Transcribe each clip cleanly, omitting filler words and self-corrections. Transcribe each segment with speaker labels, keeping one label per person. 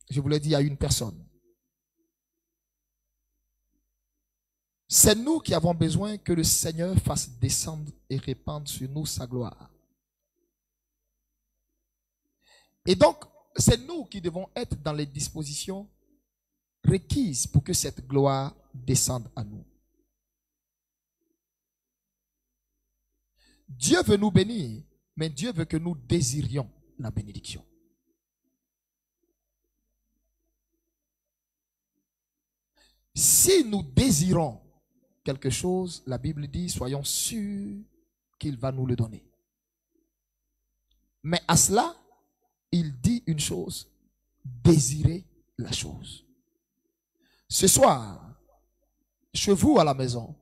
Speaker 1: Je vous l'ai dit à une personne. C'est nous qui avons besoin que le Seigneur fasse descendre et répandre sur nous sa gloire. Et donc, c'est nous qui devons être dans les dispositions requises pour que cette gloire descende à nous. Dieu veut nous bénir, mais Dieu veut que nous désirions la bénédiction. Si nous désirons quelque chose, la Bible dit, soyons sûrs qu'il va nous le donner. Mais à cela, il dit une chose, désirez la chose. Ce soir, chez vous à la maison,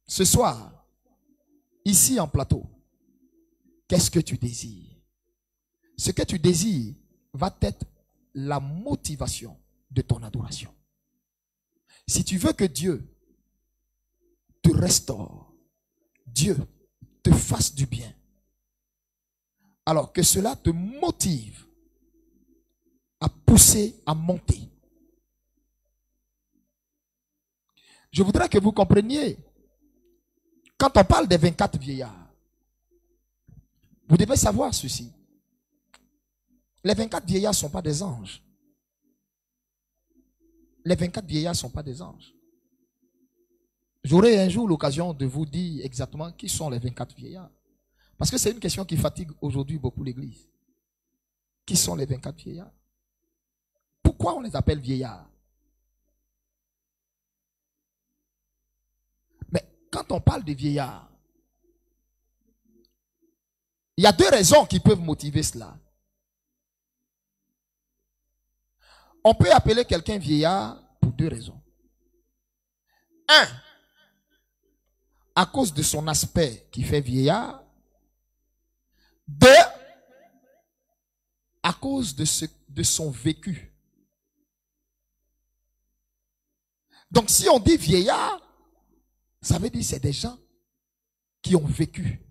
Speaker 1: ce soir, ici en plateau, qu'est-ce que tu désires? Ce que tu désires va être la motivation de ton adoration. Si tu veux que Dieu te restaure, Dieu te fasse du bien, alors que cela te motive à pousser, à monter. Je voudrais que vous compreniez, quand on parle des 24 vieillards, vous devez savoir ceci. Les 24 vieillards ne sont pas des anges. Les 24 vieillards ne sont pas des anges. J'aurai un jour l'occasion de vous dire exactement qui sont les 24 vieillards. Parce que c'est une question qui fatigue aujourd'hui beaucoup l'Église. Qui sont les 24 vieillards? Pourquoi on les appelle vieillards? Mais quand on parle de vieillards, il y a deux raisons qui peuvent motiver cela. On peut appeler quelqu'un vieillard pour deux raisons. Un, à cause de son aspect qui fait vieillard. Deux, à cause de son vécu. Donc si on dit vieillard, ça veut dire que c'est des gens qui ont vécu.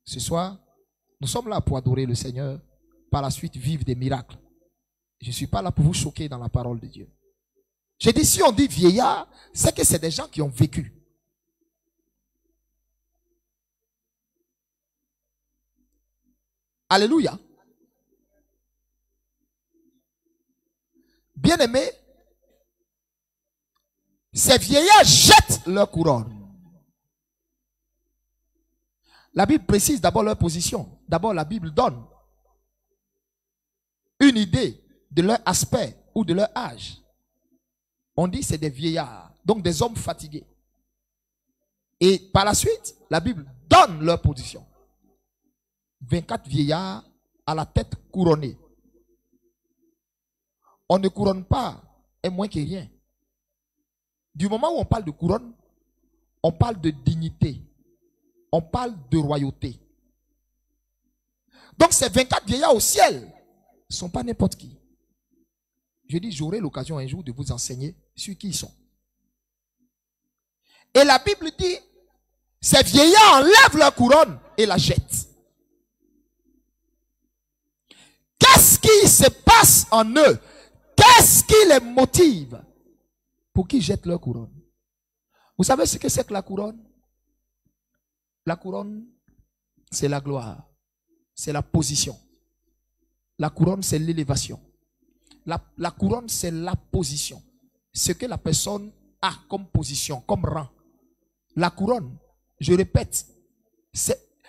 Speaker 1: Ce soir, nous sommes là pour adorer le Seigneur, par la suite vivre des miracles. Je ne suis pas là pour vous choquer dans la parole de Dieu. J'ai dit, si on dit vieillard, c'est que c'est des gens qui ont vécu. Alléluia. Bien-aimés, ces vieillards jettent leur couronne. La Bible précise d'abord leur position. D'abord, la Bible donne une idée de leur aspect ou de leur âge. On dit c'est des vieillards, donc des hommes fatigués. Et par la suite, la Bible donne leur position. 24 vieillards à la tête couronnée. On ne couronne pas et moins que rien. Du moment où on parle de couronne, on parle de dignité. On parle de royauté. Donc ces 24 vieillards au ciel ne sont pas n'importe qui. Je dis, j'aurai l'occasion un jour de vous enseigner sur qui ils sont. Et la Bible dit, ces vieillards enlèvent leur couronne et la jettent. Qu'est-ce qui se passe en eux? Qu'est-ce qui les motive pour qu'ils jettent leur couronne? Vous savez ce que c'est que la couronne? La couronne, c'est la gloire. C'est la position. La couronne, c'est l'élévation. La couronne, c'est la position. Ce que la personne a comme position, comme rang. La couronne, je répète,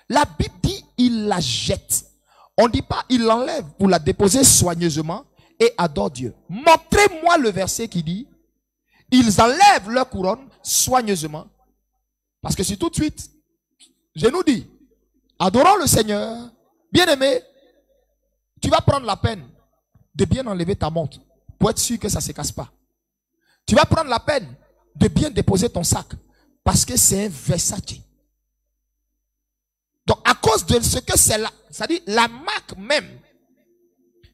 Speaker 1: la Bible dit, il la jette. On ne dit pas, il l'enlève pour la déposer soigneusement et adore Dieu. Montrez-moi le verset qui dit, ils enlèvent leur couronne soigneusement. Parce que c'est tout de suite, je nous dis, adorons le Seigneur, bien-aimé, tu vas prendre la peine de bien enlever ta montre pour être sûr que ça ne se casse pas. Tu vas prendre la peine de bien déposer ton sac parce que c'est un Versace. Donc à cause de ce que c'est là, c'est-à-dire la marque même,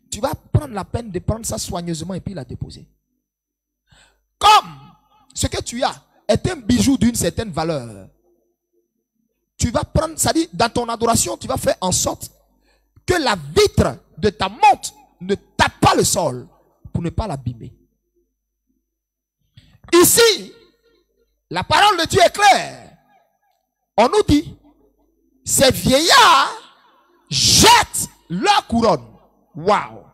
Speaker 1: tu vas prendre la peine de prendre ça soigneusement et puis la déposer. Comme ce que tu as est un bijou d'une certaine valeur, tu vas prendre, c'est-à-dire dans ton adoration, tu vas faire en sorte que la vitre de ta montre ne tape pas le sol pour ne pas l'abîmer. Ici, la parole de Dieu est claire. On nous dit, ces vieillards jettent leur couronne. Waouh!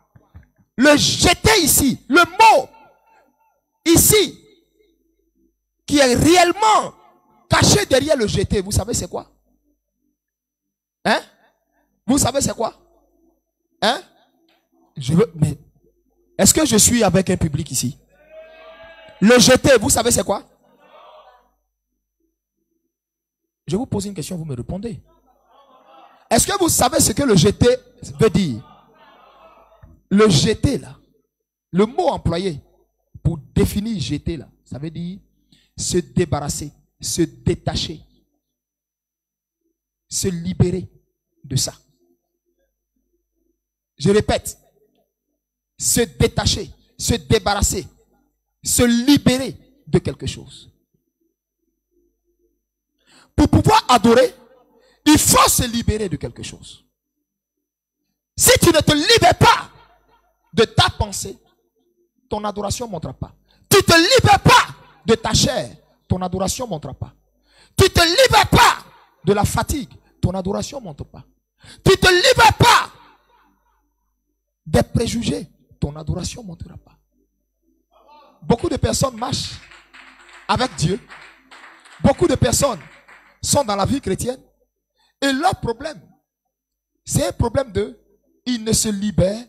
Speaker 1: Le jeter ici, le mot ici, qui est réellement caché derrière le jeter, vous savez c'est quoi? Hein? Vous savez c'est quoi? Hein? Mais est-ce que je suis avec un public ici? Le jeter, vous savez c'est quoi? Je vous pose une question, vous me répondez. Est-ce que vous savez ce que le jeter veut dire? Le jeter là, le mot employé pour définir jeter là, ça veut dire se débarrasser, se détacher, se libérer de ça. Je répète, se détacher, se débarrasser, se libérer de quelque chose. Pour pouvoir adorer, il faut se libérer de quelque chose. Si tu ne te libères pas de ta pensée, ton adoration ne montera pas. Tu ne te libères pas de ta chair, ton adoration ne montera pas. Tu ne te libères pas de la fatigue, ton adoration ne monte pas. Tu ne te libères pas des préjugés, ton adoration ne montera pas. Beaucoup de personnes marchent avec Dieu. Beaucoup de personnes sont dans la vie chrétienne. Et leur problème, c'est un problème de, ils ne se libèrent